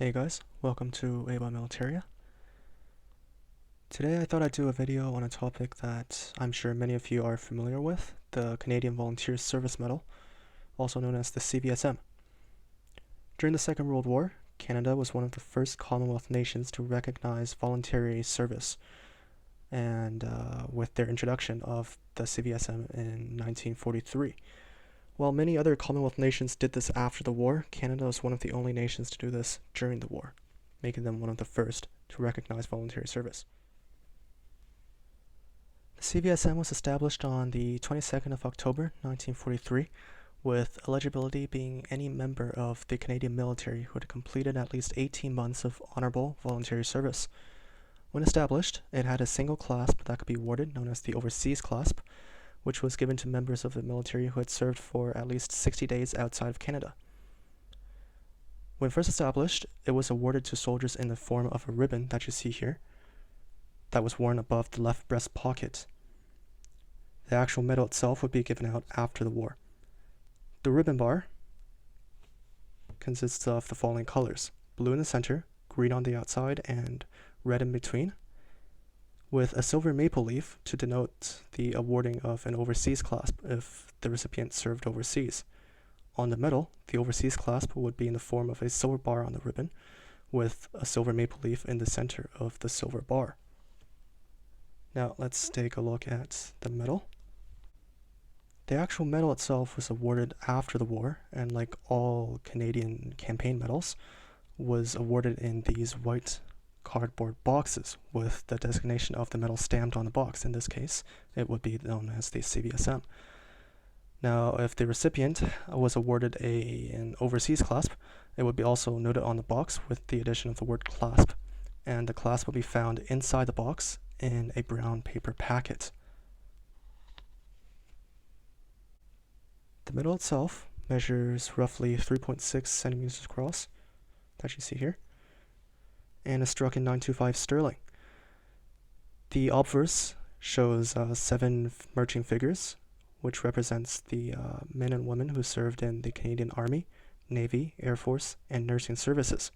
Hey guys, welcome to A by Militaria. Today I thought I'd do a video on a topic that I'm sure many of you are familiar with, the Canadian Volunteer Service Medal, also known as the CVSM. During the Second World War, Canada was one of the first Commonwealth nations to recognize voluntary service, and with their introduction of the CVSM in 1943. While many other Commonwealth nations did this after the war, Canada was one of the only nations to do this during the war, making them one of the first to recognize voluntary service. The CVSM was established on the 22nd of October 1943, with eligibility being any member of the Canadian military who had completed at least 18 months of honorable voluntary service. When established, it had a single clasp that could be awarded, known as the overseas clasp, which was given to members of the military who had served for at least 60 days outside of Canada. When first established, it was awarded to soldiers in the form of a ribbon that you see here, that was worn above the left breast pocket. The actual medal itself would be given out after the war. The ribbon bar consists of the following colors: blue in the center, green on the outside, and red in between, with a silver maple leaf to denote the awarding of an overseas clasp if the recipient served overseas. On the medal, the overseas clasp would be in the form of a silver bar on the ribbon, with a silver maple leaf in the center of the silver bar. Now let's take a look at the medal. The actual medal itself was awarded after the war, and like all Canadian campaign medals, was awarded in these white cardboard boxes with the designation of the medal stamped on the box. In this case, it would be known as the CVSM. Now, if the recipient was awarded an overseas clasp, it would be also noted on the box with the addition of the word clasp, and the clasp would be found inside the box in a brown paper packet. The medal itself measures roughly 3.6 centimeters across, that you see here, and is struck in 925 sterling. The obverse shows 7 marching figures, which represents the men and women who served in the Canadian Army, Navy, Air Force, and nursing services.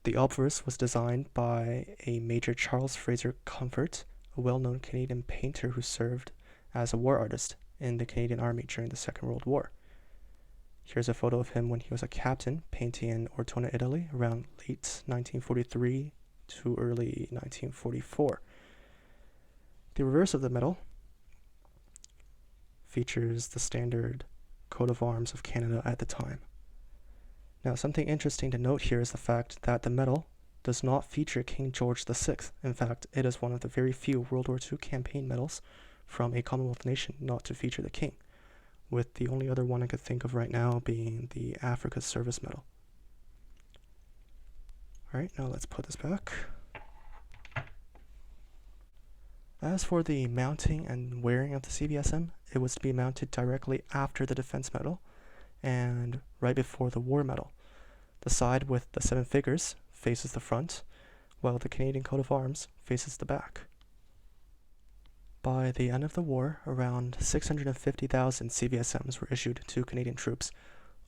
The obverse was designed by a Major Charles Fraser Comfort, a well-known Canadian painter who served as a war artist in the Canadian Army during the Second World War. Here's a photo of him when he was a captain painting in Ortona, Italy around late 1943 to early 1944. The reverse of the medal features the standard coat of arms of Canada at the time. Now, something interesting to note here is the fact that the medal does not feature King George VI. In fact, it is one of the very few World War II campaign medals from a Commonwealth nation not to feature the king, with the only other one I could think of right now being the Africa Service Medal. Alright, now let's put this back. As for the mounting and wearing of the CVSM, it was to be mounted directly after the Defense Medal and right before the War Medal. The side with the 7 figures faces the front, while the Canadian coat of arms faces the back. By the end of the war, around 650,000 CVSMs were issued to Canadian troops,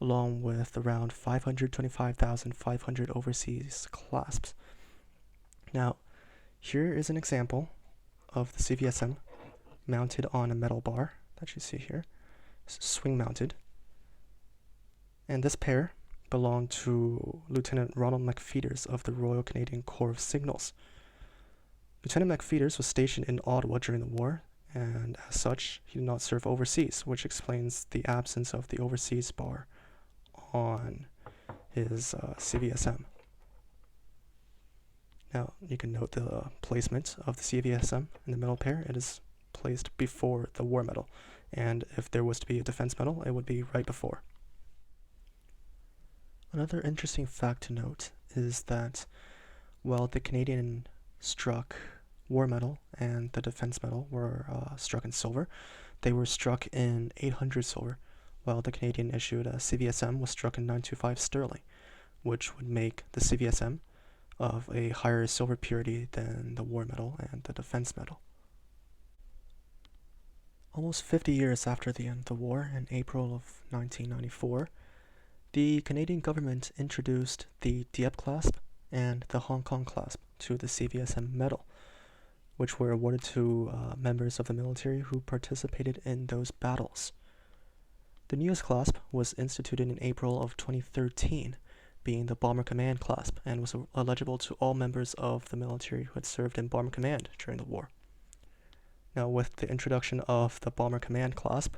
along with around 525,500 overseas clasps. Now, here is an example of the CVSM mounted on a metal bar that you see here. It's swing mounted. And this pair belonged to Lieutenant Ronald McFeeters of the Royal Canadian Corps of Signals. Lieutenant McFeeters was stationed in Ottawa during the war, and as such, he did not serve overseas, which explains the absence of the overseas bar on his CVSM. Now, you can note the placement of the CVSM in the medal pair. It is placed before the war medal, and if there was to be a defense medal, it would be right before. Another interesting fact to note is that while the Canadian struck war medal and the defense medal were struck in silver, they were struck in 800 silver, while the Canadian issued a CVSM was struck in 925 sterling, which would make the CVSM of a higher silver purity than the war medal and the defense medal. Almost 50 years after the end of the war, in April of 1994, The Canadian government introduced the Dieppe Clasp and the Hong Kong Clasp to the CVSM medal, which were awarded to members of the military who participated in those battles. The newest clasp was instituted in April of 2013, being the Bomber Command Clasp, and was eligible to all members of the military who had served in Bomber Command during the war. Now, with the introduction of the Bomber Command Clasp,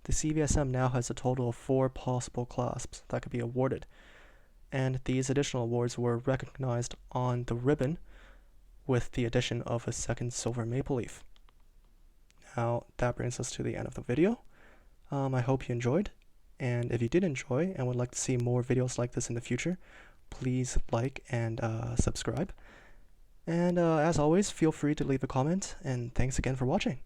the CVSM now has a total of 4 possible clasps that could be awarded, and these additional awards were recognized on the ribbon with the addition of a second silver maple leaf. Now, that brings us to the end of the video. I hope you enjoyed, and if you did enjoy and would like to see more videos like this in the future, please like and subscribe. And as always, feel free to leave a comment, and thanks again for watching.